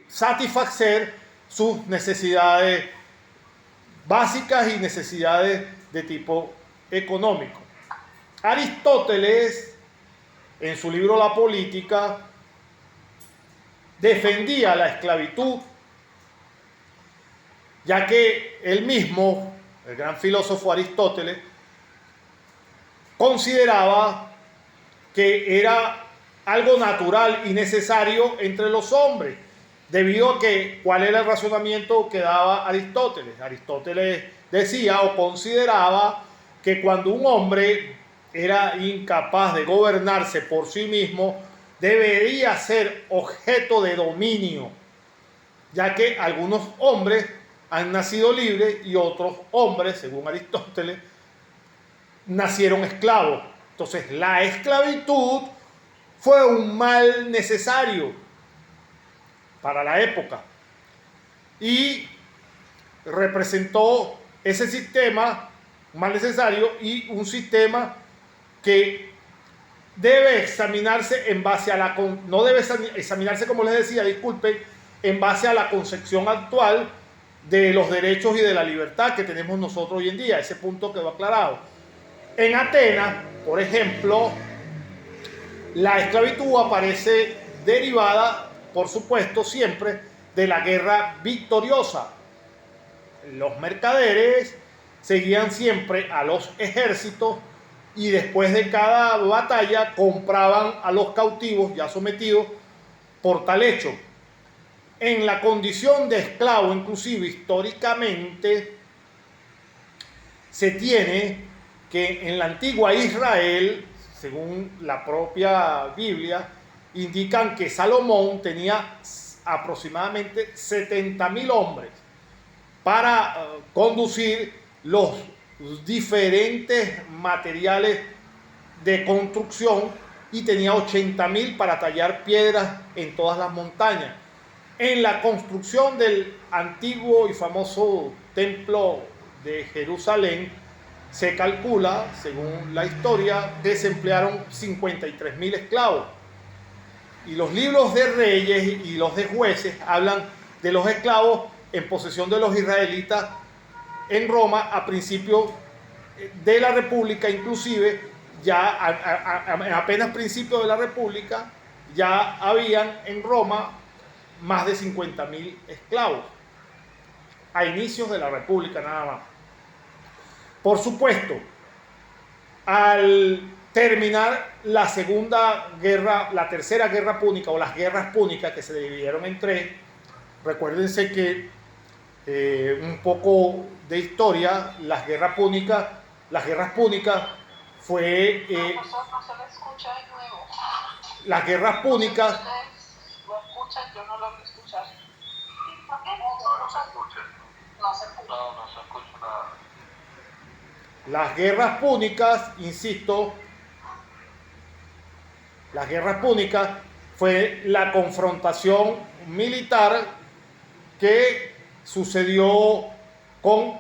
satisfacer sus necesidades básicas y necesidades de tipo económico. Aristóteles, en su libro La Política, defendía la esclavitud, ya que él mismo, el gran filósofo Aristóteles, consideraba que era algo natural y necesario entre los hombres, debido a que, ¿cuál era el razonamiento que daba Aristóteles? Aristóteles decía o consideraba que cuando un hombre era incapaz de gobernarse por sí mismo, debería ser objeto de dominio, ya que algunos hombres han nacido libres y otros hombres, según Aristóteles, nacieron esclavos. Entonces, la esclavitud fue un mal necesario para la época y representó ese sistema mal necesario y un sistema que debe examinarse en base a la... No debe examinarse, como les decía, disculpen, en base a la concepción actual de los derechos y de la libertad que tenemos nosotros hoy en día. Ese punto quedó aclarado. En Atenas, por ejemplo, la esclavitud aparece derivada, por supuesto, siempre de la guerra victoriosa. Los mercaderes seguían siempre a los ejércitos y después de cada batalla compraban a los cautivos ya sometidos por tal hecho. En la condición de esclavo, inclusive históricamente, se tiene que en la antigua Israel, según la propia Biblia, indican que Salomón tenía aproximadamente 70.000 hombres para conducir los diferentes materiales de construcción y tenía 80.000 para tallar piedras en todas las montañas. En la construcción del antiguo y famoso templo de Jerusalén, se calcula, según la historia, que se emplearon 53.000 esclavos. Y los libros de reyes y los de jueces hablan de los esclavos en posesión de los israelitas en Roma a principios de la República, inclusive ya apenas principios de la República, ya habían en Roma más de 50.000 esclavos, a inicios de la República nada más. Por supuesto, al terminar la segunda guerra, la tercera guerra púnica o las guerras púnicas que se dividieron en tres, recuérdense que un poco de historia, las guerras púnicas fue... no se le escucha de nuevo. Las guerras púnicas... Ustedes lo escuchan, yo no logro escuchar. ¿Por qué? No se escucha. No se escucha. No se escucha nada. Las guerras púnicas, insisto, las guerras púnicas fue la confrontación militar que sucedió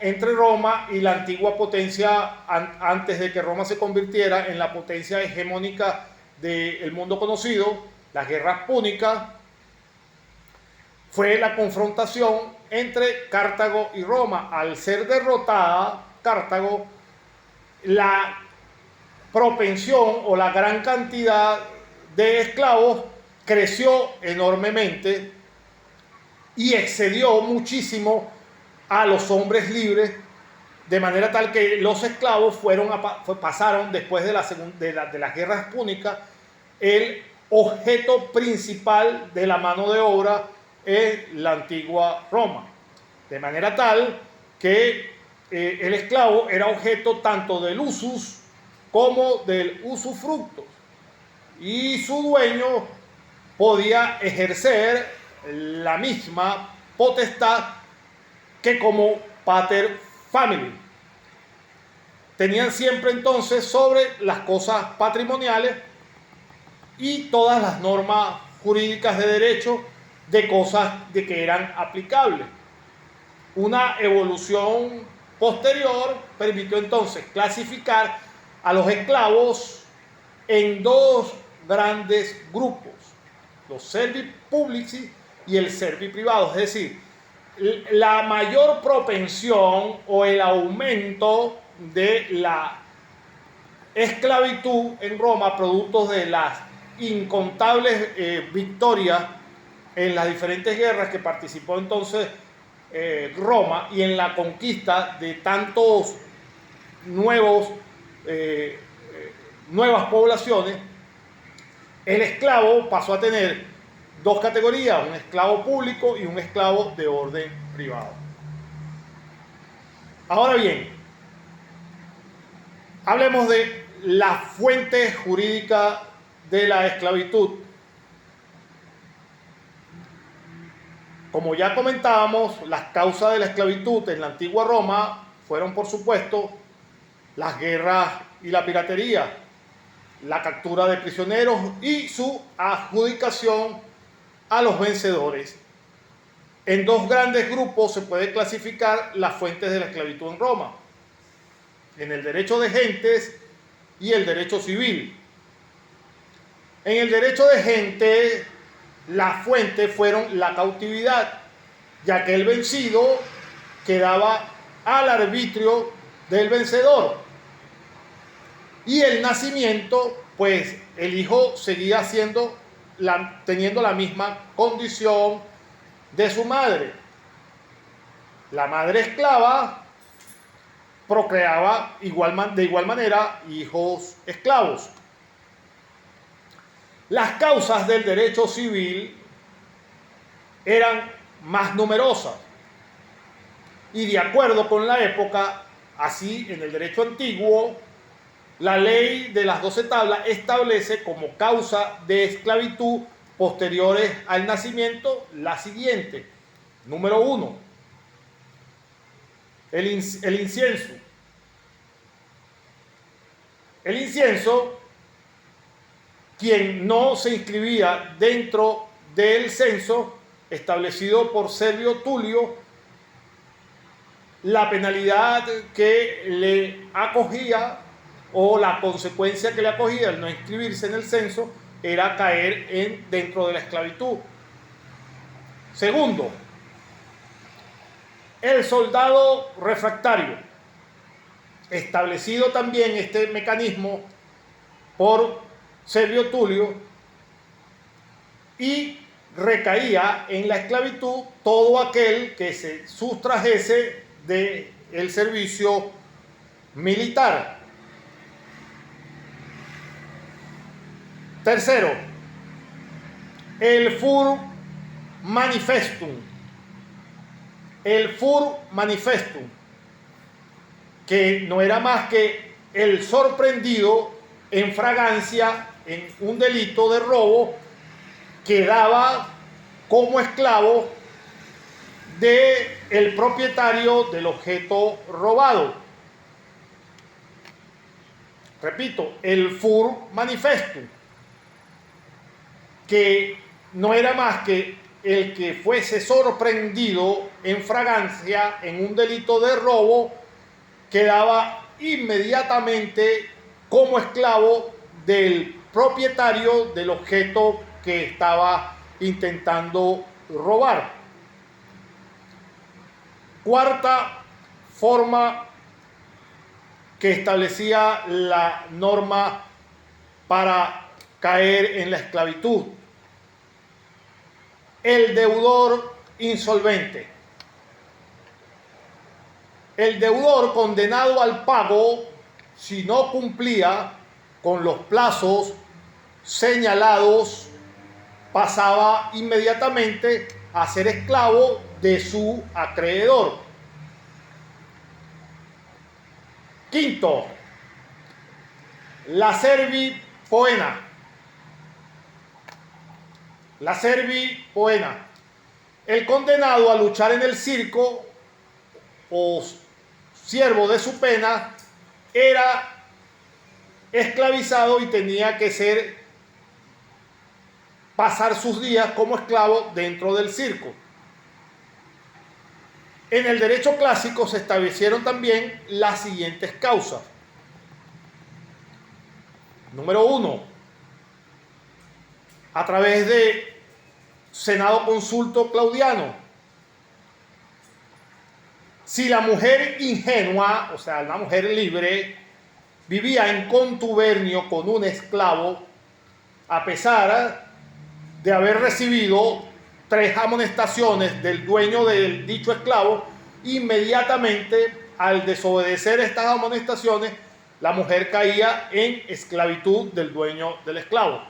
entre Roma y la antigua potencia antes de que Roma se convirtiera en la potencia hegemónica del mundo conocido. Las guerras púnicas fue la confrontación entre Cartago y Roma. Al ser derrotada Cartago, la propensión o la gran cantidad de esclavos creció enormemente y excedió muchísimo a los hombres libres, de manera tal que los esclavos pasaron después de las guerras púnicas el objeto principal de la mano de obra en la antigua Roma, de manera tal que el esclavo era objeto tanto del usus como del usufructo, y su dueño podía ejercer la misma potestad que como pater familia. Tenían siempre entonces sobre las cosas patrimoniales y todas las normas jurídicas de derecho de cosas de que eran aplicables. Una evolución posterior permitió entonces clasificar a los esclavos en dos grandes grupos: los servi publici y el serviprivado. Es decir, la mayor propensión o el aumento de la esclavitud en Roma, producto de las incontables victorias en las diferentes guerras que participó entonces Roma, y en la conquista de tantos nuevas poblaciones. El esclavo pasó a tener dos categorías: un esclavo público y un esclavo de orden privado. Ahora bien, hablemos de la fuente jurídica de la esclavitud. Como ya comentábamos, las causas de la esclavitud en la antigua Roma fueron, por supuesto, las guerras y la piratería, la captura de prisioneros y su adjudicación a los vencedores. En dos grandes grupos se puede clasificar las fuentes de la esclavitud en Roma: en el derecho de gentes y el derecho civil. En el derecho de gente, las fuentes fueron la cautividad, ya que el vencido quedaba al arbitrio del vencedor. Y el nacimiento, pues el hijo seguía teniendo la misma condición de su madre. La madre esclava procreaba de igual manera hijos esclavos. Las causas del derecho civil eran más numerosas y, de acuerdo con la época, así en el derecho antiguo, la ley de las 12 tablas establece como causa de esclavitud posteriores al nacimiento la siguiente. Número 1, el incienso. El incienso, quien no se inscribía dentro del censo establecido por Servio Tulio, la penalidad que le acogía o la consecuencia que le acogía al no inscribirse en el censo era caer dentro de la esclavitud. Segundo, el soldado refractario, establecido también este mecanismo por Servio Tulio, y recaía en la esclavitud todo aquel que se sustrajese del servicio militar. Tercero, el fur manifestum. El fur manifestum, que no era más que el sorprendido en fragancia en un delito de robo, quedaba como esclavo del propietario del objeto robado. Repito, el fur manifestum, que no era más que el que fuese sorprendido en fragancia en un delito de robo, quedaba inmediatamente como esclavo del propietario del objeto que estaba intentando robar. Cuarta forma que establecía la norma para caer en la esclavitud: el deudor insolvente. El deudor condenado al pago, si no cumplía con los plazos señalados, pasaba inmediatamente a ser esclavo de su acreedor. Quinto, la servi poena. La servi poena. El condenado a luchar en el circo o siervo de su pena era esclavizado y tenía que pasar sus días como esclavo dentro del circo. En el derecho clásico se establecieron también las siguientes causas. Número 1, a través de Senado Consulto Claudiano. Si la mujer ingenua, o sea, la mujer libre, vivía en contubernio con un esclavo, a pesar de haber recibido 3 amonestaciones del dueño del dicho esclavo, inmediatamente al desobedecer estas amonestaciones, la mujer caía en esclavitud del dueño del esclavo.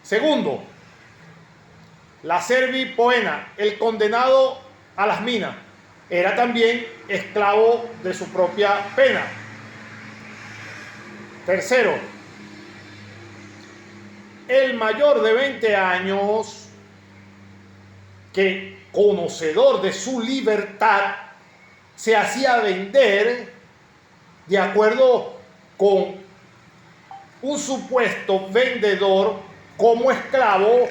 Segundo, la servi poena, el condenado a las minas, era también esclavo de su propia pena. Tercero, el mayor de 20 años que, conocedor de su libertad, se hacía vender de acuerdo con un supuesto vendedor como esclavo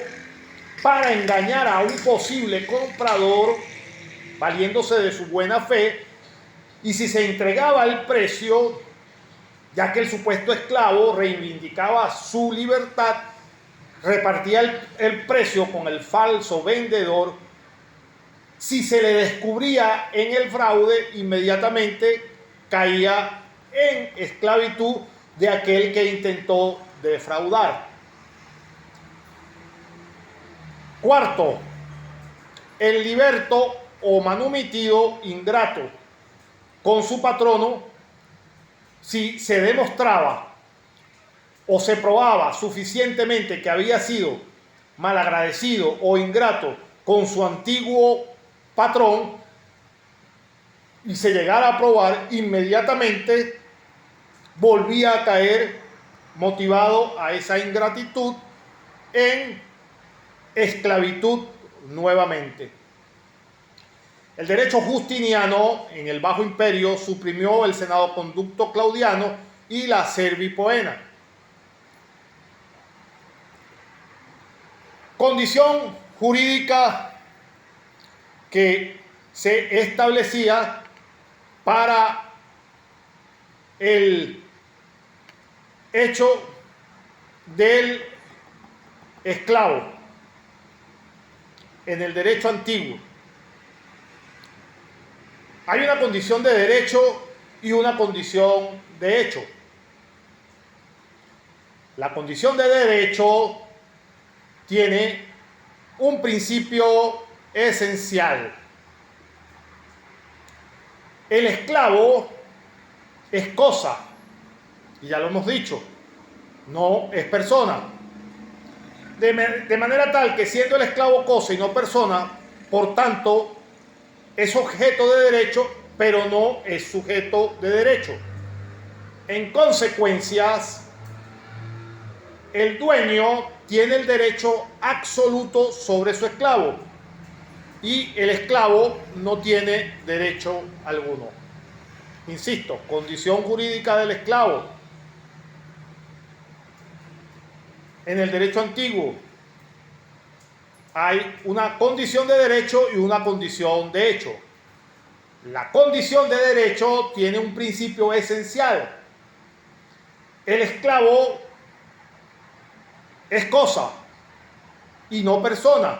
para engañar a un posible comprador, valiéndose de su buena fe, y si se entregaba el precio, ya que el supuesto esclavo reivindicaba su libertad, repartía el precio con el falso vendedor. Si se le descubría en el fraude, inmediatamente caía en esclavitud de aquel que intentó defraudar. Cuarto, el liberto o manumitido ingrato con su patrono, si se demostraba o se probaba suficientemente que había sido malagradecido o ingrato con su antiguo patrón y se llegara a probar, inmediatamente volvía a caer, motivado a esa ingratitud, en esclavitud nuevamente. El derecho justiniano en el Bajo Imperio suprimió el Senado Conducto Claudiano y la servi poena. Condición jurídica que se establecía para el hecho del esclavo en el derecho antiguo. Hay una condición de derecho y una condición de hecho. La condición de derecho tiene un principio esencial. El esclavo es cosa, y ya lo hemos dicho, no es persona. De manera tal que siendo el esclavo cosa y no persona, por tanto, es objeto de derecho, pero no es sujeto de derecho. En consecuencias, el dueño tiene el derecho absoluto sobre su esclavo y el esclavo no tiene derecho alguno. Insisto, condición jurídica del esclavo. En el derecho antiguo hay una condición de derecho y una condición de hecho. La condición de derecho tiene un principio esencial. El esclavo es cosa y no persona.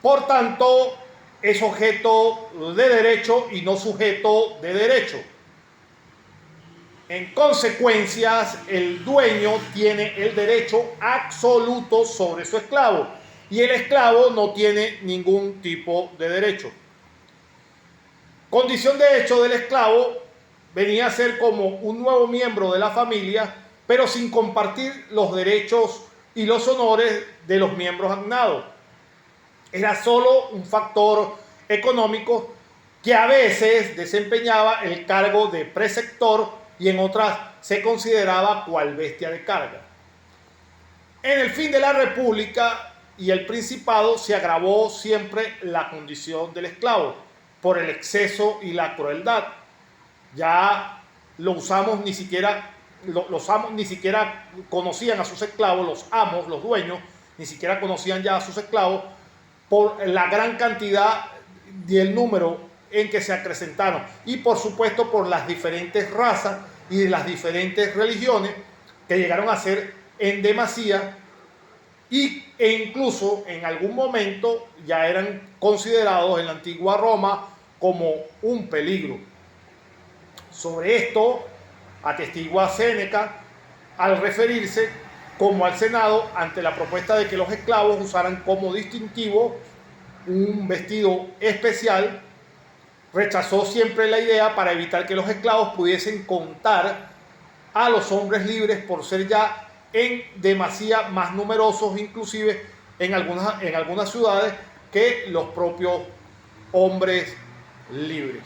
Por tanto, es objeto de derecho y no sujeto de derecho. En consecuencias, el dueño tiene el derecho absoluto sobre su esclavo y el esclavo no tiene ningún tipo de derecho. Condición de hecho del esclavo venía a ser como un nuevo miembro de la familia, pero sin compartir los derechos y los honores de los miembros agnados. Era solo un factor económico que a veces desempeñaba el cargo de preceptor y en otras se consideraba cual bestia de carga. En el fin de la República y el Principado se agravó siempre la condición del esclavo por el exceso y la crueldad. Ya los amos ni siquiera conocían a sus esclavos, los amos, los dueños, ni siquiera conocían ya a sus esclavos por la gran cantidad y el número en que se acrecentaron y por supuesto por las diferentes razas y de las diferentes religiones que llegaron a ser en demasía e incluso en algún momento ya eran considerados en la antigua Roma como un peligro. Sobre esto atestigua Séneca al referirse como al Senado ante la propuesta de que los esclavos usaran como distintivo un vestido especial. Rechazó siempre la idea para evitar que los esclavos pudiesen contar a los hombres libres por ser ya en demasía más numerosos, inclusive en algunas ciudades, que los propios hombres libres.